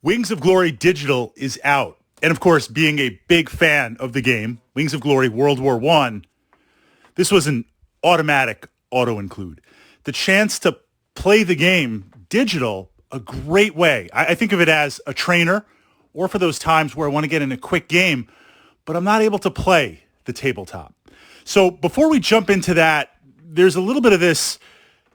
Wings of Glory Digital is out. And of course, being a big fan of the game, Wings of Glory World War One, this was an automatic auto-include. The chance to play the game digital, a great way. I think of it as a trainer or for those times where I want to get in a quick game, but I'm not able to play the tabletop. So before we jump into that, there's a little bit of this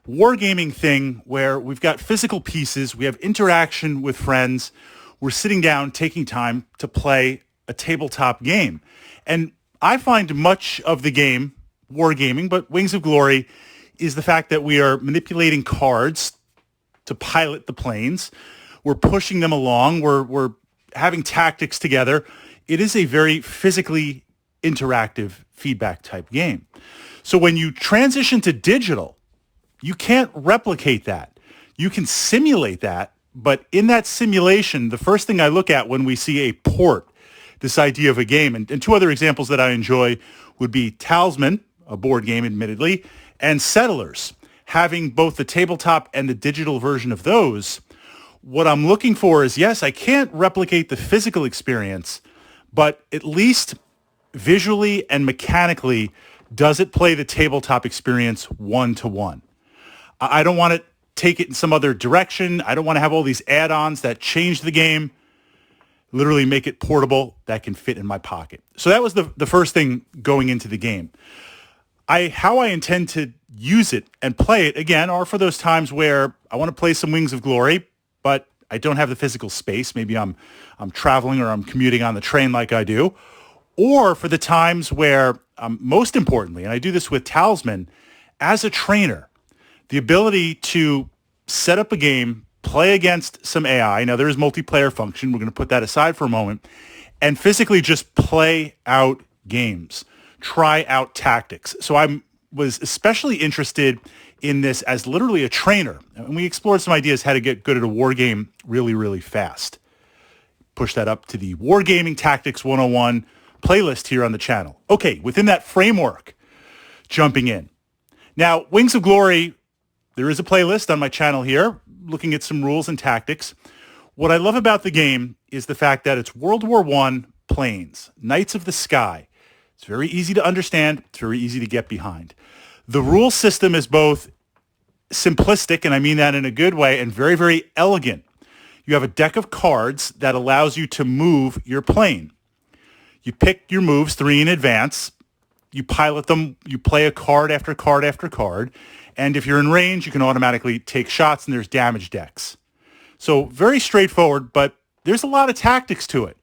wargaming thing where we've got physical pieces, we have interaction with friends, we're sitting down, taking time to play a tabletop game. And I find much of the game, wargaming, but Wings of Glory, is the fact that we are manipulating cards to pilot the planes. We're pushing them along. We're having tactics together. It is a very physically interactive feedback type game. So when you transition to digital, you can't replicate that. You can simulate that, but in that simulation, the first thing I look at when we see a port, this idea of a game, and two other examples that I enjoy would be Talisman, a board game admittedly, and Settlers, having both the tabletop and the digital version of those. What I'm looking for is, yes, I can't replicate the physical experience, but at least visually and mechanically, does it play the tabletop experience one-to-one? I don't want to take it in some other direction. I don't want to have all these add-ons that change the game, literally make it portable that can fit in my pocket. So that was the first thing going into the game. How I intend to use it and play it, again, are for those times where I want to play some Wings of Glory, but I don't have the physical space. Maybe I'm traveling or I'm commuting on the train like I do. Or for the times where, most importantly, and I do this with Talisman, as a trainer, the ability to set up a game, play against some AI. Now, there is multiplayer function. We're going to put that aside for a moment. And physically just play out games, try out tactics. So I was especially interested in this as literally a trainer. And we explored some ideas how to get good at a war game really, really fast. Push that up to the Wargaming Tactics 101 playlist here on the channel. Okay, within that framework, jumping in. Now, Wings of Glory, there is a playlist on my channel here looking at some rules and tactics. What I love about the game is the fact that it's World War One planes, Knights of the Sky. It's very easy to understand. It's very easy to get behind. The rule system is both simplistic, and I mean that in a good way, and very, very elegant. You have a deck of cards that allows you to move your plane. You pick your moves 3 in advance. You pilot them. You play a card after card after card. And if you're in range, you can automatically take shots, and there's damage decks. So very straightforward, but there's a lot of tactics to it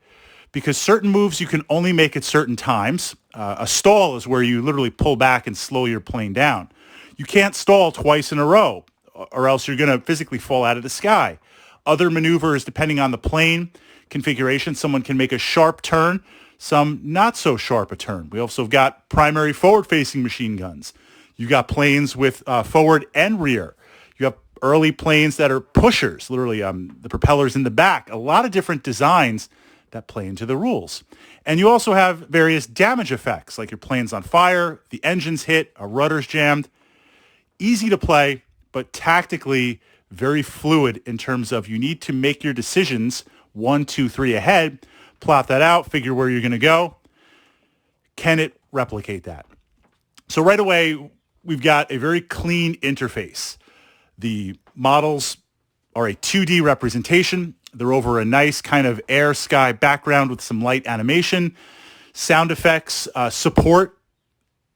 because certain moves you can only make at certain times. A stall is where you literally pull back and slow your plane down. You can't stall twice in a row or else you're going to physically fall out of the sky. Other maneuvers, depending on the plane configuration, someone can make a sharp turn, some not so sharp a turn. We also have got primary forward-facing machine guns. You got planes with forward and rear. You have early planes that are pushers, literally the propellers in the back. A lot of different designs that play into the rules. And you also have various damage effects, like your plane's on fire, the engine's hit, a rudder's jammed. Easy to play, but tactically very fluid in terms of you need to make your decisions 1, 2, 3 ahead, plot that out, figure where you're going to go. Can it replicate that? So right away, we've got a very clean interface. The models are a 2D representation. They're over a nice kind of air sky background with some light animation. Sound effects support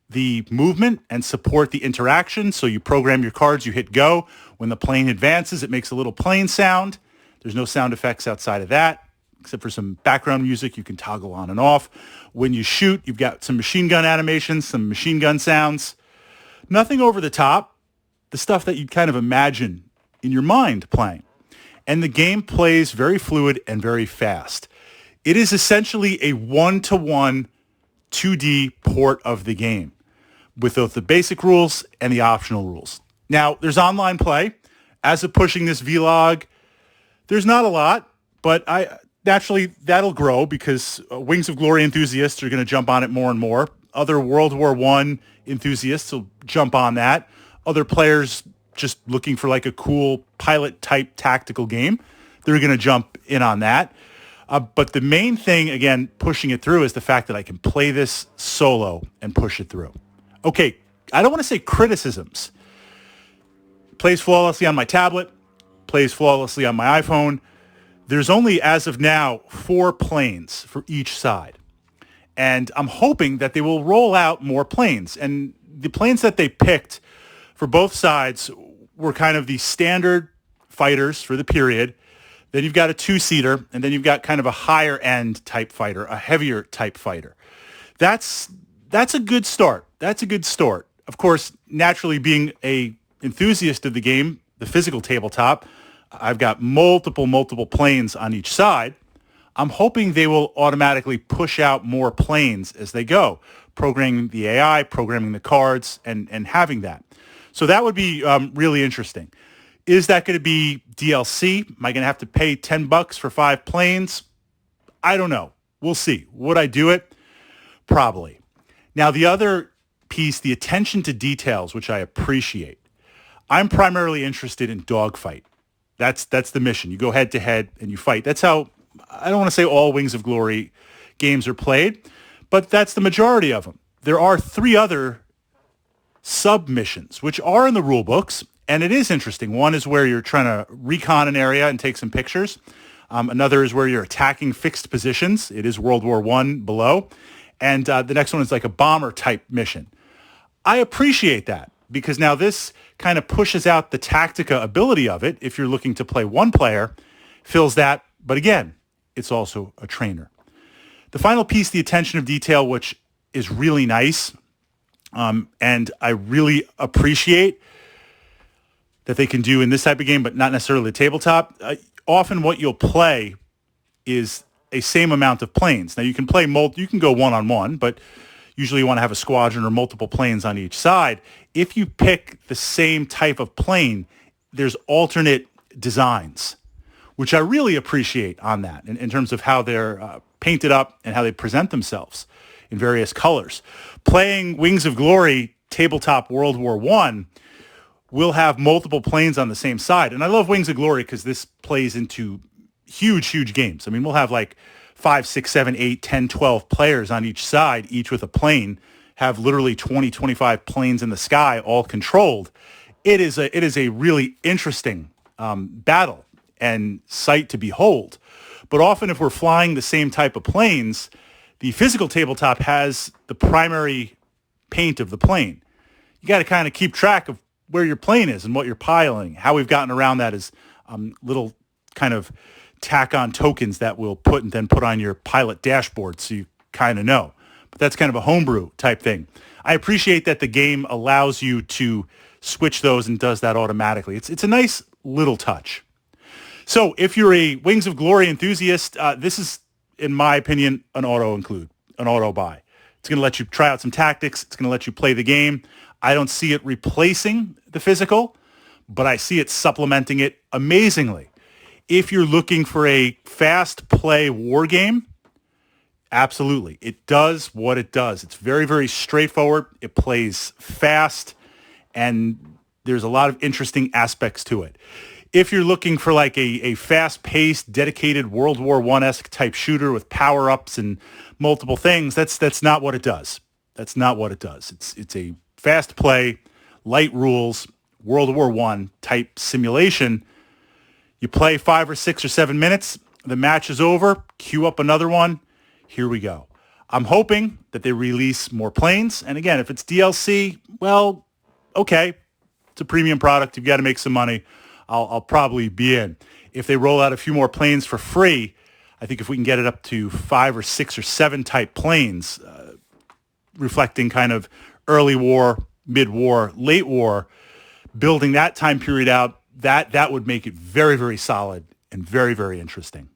the movement and support the interaction. So you program your cards, you hit go. When the plane advances, it makes a little plane sound. There's no sound effects outside of that, except for some background music you can toggle on and off. When you shoot, you've got some machine gun animations, some machine gun sounds. Nothing over the top, the stuff that you'd kind of imagine in your mind playing. And the game plays very fluid and very fast. It is essentially a one-to-one 2D port of the game with both the basic rules and the optional rules. Now, there's online play. As of pushing this vlog, there's not a lot, but naturally that'll grow because Wings of Glory enthusiasts are going to jump on it more and more. Other World War One enthusiasts will jump on that. Other players just looking for like a cool pilot type tactical game, they're going to jump in on that. But the main thing, again, pushing it through is the fact that I can play this solo and push it through. Okay, I don't want to say criticisms. Plays flawlessly on my tablet, plays flawlessly on my iPhone. There's only, as of now, 4 planes for each side. And I'm hoping that they will roll out more planes. And the planes that they picked for both sides were kind of the standard fighters for the period. Then you've got a 2-seater, and then you've got kind of a higher end type fighter, a heavier type fighter. That's a good start. That's a good start. Of course, naturally being a enthusiast of the game, the physical tabletop, I've got multiple planes on each side. I'm hoping they will automatically push out more planes as they go, programming the AI, programming the cards, and having that. So that would be really interesting. Is that going to be DLC? Am I going to have to pay $10 for 5 planes? I don't know. We'll see. Would I do it? Probably. Now, the other piece, the attention to details, which I appreciate. I'm primarily interested in dogfight. That's the mission. You go head to head and you fight. That's how, I don't want to say all Wings of Glory games are played, but that's the majority of them. There are 3 other sub-missions, which are in the rule books, and it is interesting. One is where you're trying to recon an area and take some pictures. Another is where you're attacking fixed positions. It is World War I below. And the next one is like a bomber type mission. I appreciate that because now this kind of pushes out the tactica ability of it. If you're looking to play one player, fills that. But again, it's also a trainer. The final piece, the attention of detail, which is really nice. And I really appreciate that they can do in this type of game, but not necessarily the tabletop. Often what you'll play is a same amount of planes. Now you can play you can go one-on-one, but usually you want to have a squadron or multiple planes on each side. If you pick the same type of plane, there's alternate designs, which I really appreciate on that in terms of how they're painted up and how they present themselves in various colors. Playing Wings of Glory tabletop World War I, we'll have multiple planes on the same side. And I love Wings of Glory because this plays into huge games. I mean, we'll have like 5, 6, 7, 8, 10, 12 players on each side, each with a plane, have literally 20, 25 planes in the sky, all controlled. It is a really interesting battle and sight to behold. But often if we're flying the same type of planes, the physical tabletop has the primary paint of the plane. You got to kind of keep track of where your plane is and what you're piloting. How we've gotten around that is little kind of tack on tokens that we'll put and then put on your pilot dashboard so you kind of know. But that's kind of a homebrew type thing. I appreciate that the game allows you to switch those and does that automatically. It's a nice little touch. So if you're a Wings of Glory enthusiast, this is, in my opinion, an auto buy. It's going to let you try out some tactics. It's going to let you play the game. I don't see it replacing the physical, but I see it supplementing it amazingly. If you're looking for a fast play war game, absolutely. It does what it does. It's very straightforward. It plays fast, and there's a lot of interesting aspects to it. If you're looking for like a fast-paced, dedicated World War I-esque type shooter with power-ups and multiple things, that's not what it does. That's not what it does. It's a fast play, light rules, World War I type simulation. You play 5 or 6 or 7 minutes, the match is over, queue up another one, here we go. I'm hoping that they release more planes, and again, if it's DLC, well, okay, it's a premium product, you've got to make some money. I'll probably be in. If they roll out a few more planes for free, I think if we can get it up to 5 or 6 or 7 type planes, reflecting kind of early war, mid-war, late war, building that time period out, that would make it very solid and very interesting.